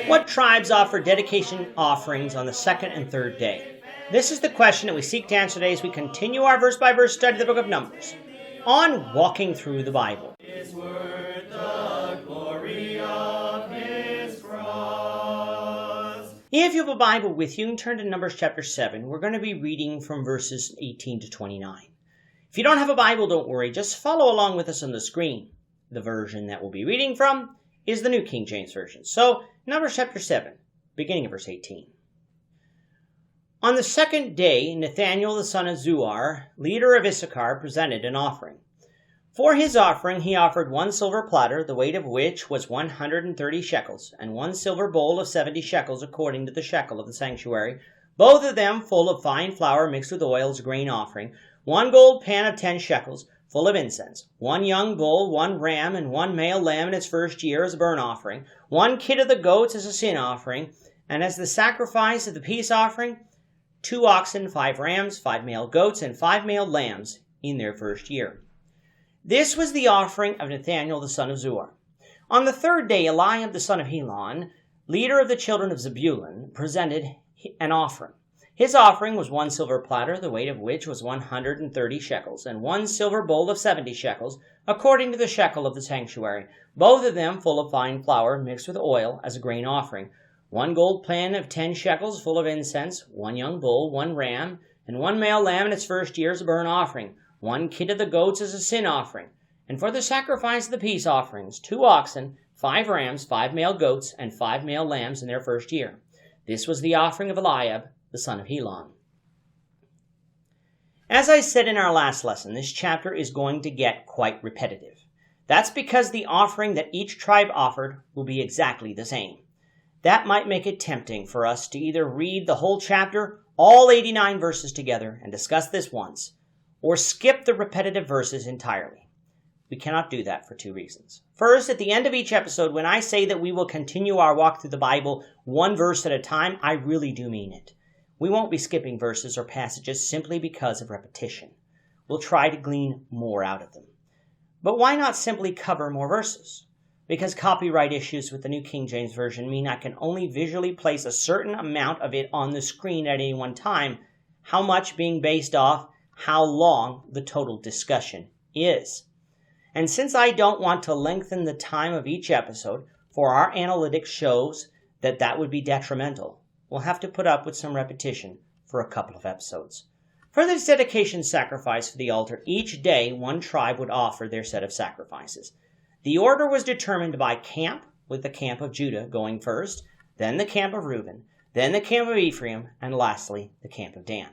What tribes offer dedication offerings on the second and third day? This is the question that we seek to answer today as we continue our verse-by-verse study of the book of Numbers on Walking Through the Bible. If you have a Bible with you, you can turn to Numbers chapter 7. We're going to be reading from verses 18 to 29. If you don't have a Bible, don't worry. Just follow along with us on the screen. The version that we'll be reading from is the New King James Version. So, Numbers chapter 7, beginning of verse 18. On the second day, Nathanael the son of Zuar, leader of Issachar, presented an offering. For his offering he offered 1 silver platter, the weight of which was 130 shekels, and 1 silver bowl of 70 shekels according to the shekel of the sanctuary, both of them full of fine flour mixed with oil as a grain offering, 1 gold pan of 10 shekels, full of incense, 1 young bull, 1 ram, and 1 male lamb in its first year as a burnt offering, 1 kid of the goats as a sin offering, and as the sacrifice of the peace offering, 2 oxen, 5 rams, 5 male goats, and 5 male lambs in their first year. This was the offering of Nathanael the son of Zuar. On the third day, Eliab the son of Helon, leader of the children of Zebulun, presented an offering. His offering was 1 silver platter, the weight of which was 130 shekels, and 1 silver bowl of 70 shekels, according to the shekel of the sanctuary, both of them full of fine flour mixed with oil as a grain offering, 1 gold pan of 10 shekels full of incense, 1 young bull, 1 ram, and 1 male lamb in its first year as a burnt offering, 1 kid of the goats as a sin offering, and for the sacrifice of the peace offerings, 2 oxen, 5 rams, 5 male goats, and 5 male lambs in their first year. This was the offering of Eliab, the son of Helon. As I said in our last lesson, this chapter is going to get quite repetitive. That's because the offering that each tribe offered will be exactly the same. That might make it tempting for us to either read the whole chapter, all 89 verses together, and discuss this once, or skip the repetitive verses entirely. We cannot do that for 2 reasons. First, at the end of each episode, when I say that we will continue our walk through the Bible 1 verse at a time, I really do mean it. We won't be skipping verses or passages simply because of repetition. We'll try to glean more out of them. But why not simply cover more verses? Because copyright issues with the New King James Version mean I can only visually place a certain amount of it on the screen at any one time, how much being based off how long the total discussion is. And since I don't want to lengthen the time of each episode, for our analytics shows that that would be detrimental, we'll have to put up with some repetition for a couple of episodes. For this dedication sacrifice for the altar, each day 1 tribe would offer their set of sacrifices. The order was determined by camp, with the camp of Judah going first, then the camp of Reuben, then the camp of Ephraim, and lastly the camp of Dan.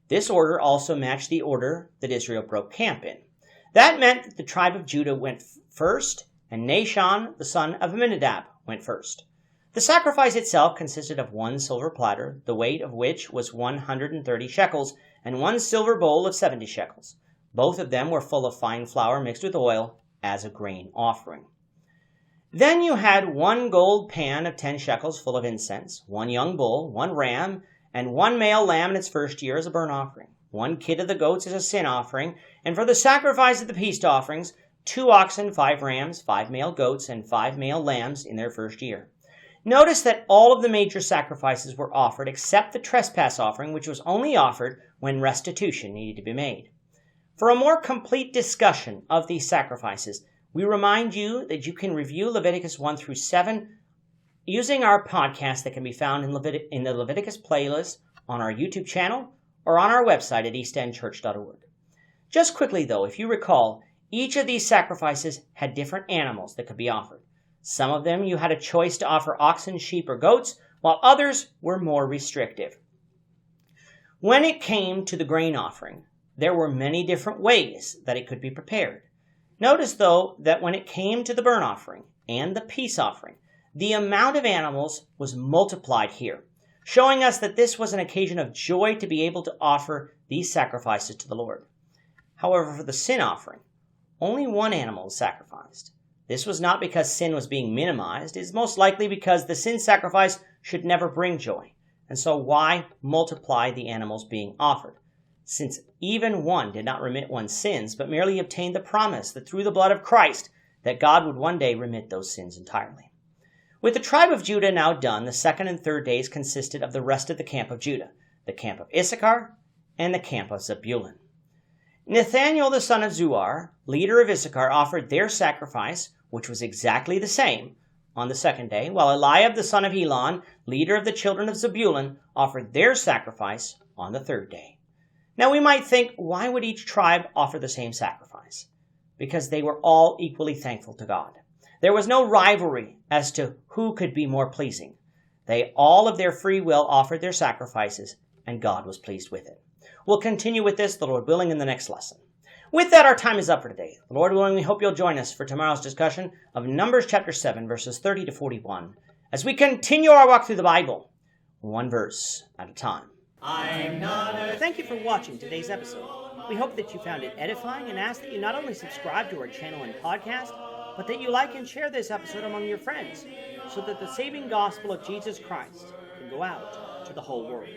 This order also matched the order that Israel broke camp in. That meant that the tribe of Judah went first, and Nahshon, the son of Amminadab, went first. The sacrifice itself consisted of 1 silver platter, the weight of which was 130 shekels, and 1 silver bowl of 70 shekels. Both of them were full of fine flour mixed with oil as a grain offering. Then you had 1 gold pan of 10 shekels full of incense, 1 young bull, 1 ram, and 1 male lamb in its first year as a burnt offering, 1 kid of the goats as a sin offering, and for the sacrifice of the peace offerings, 2 oxen, 5 rams, 5 male goats, and 5 male lambs in their first year. Notice that all of the major sacrifices were offered except the trespass offering, which was only offered when restitution needed to be made. For a more complete discussion of these sacrifices, we remind you that you can review Leviticus 1 through 7 using our podcast that can be found in the Leviticus playlist on our YouTube channel or on our website at eastendchurch.org. Just quickly though, if you recall, each of these sacrifices had different animals that could be offered. Some of them you had a choice to offer oxen, sheep, or goats, while others were more restrictive. When it came to the grain offering, there were many different ways that it could be prepared. Notice, though, that when it came to the burnt offering and the peace offering, the amount of animals was multiplied here, showing us that this was an occasion of joy to be able to offer these sacrifices to the Lord. However, for the sin offering, only 1 animal was sacrificed. This was not because sin was being minimized. It is most likely because the sin sacrifice should never bring joy. And so why multiply the animals being offered? Since even one did not remit one's sins, but merely obtained the promise that through the blood of Christ, that God would one day remit those sins entirely. With the tribe of Judah now done, the second and third days consisted of the rest of the camp of Judah, the camp of Issachar, and the camp of Zebulun. Nathanael the son of Zuar, leader of Issachar, offered their sacrifice, which was exactly the same, on the second day, while Eliab the son of Helon, leader of the children of Zebulun, offered their sacrifice on the third day. Now we might think, why would each tribe offer the same sacrifice? Because they were all equally thankful to God. There was no rivalry as to who could be more pleasing. They all of their free will offered their sacrifices, and God was pleased with it. We'll continue with this, the Lord willing, in the next lesson. With that, our time is up for today. The Lord willing, we hope you'll join us for tomorrow's discussion of Numbers chapter 7, verses 30 to 41, as we continue our walk through the Bible, one verse at a time. Thank you for watching today's episode. We hope that you found it edifying and ask that you not only subscribe to our channel and podcast, but that you like and share this episode among your friends, so that the saving gospel of Jesus Christ can go out to the whole world.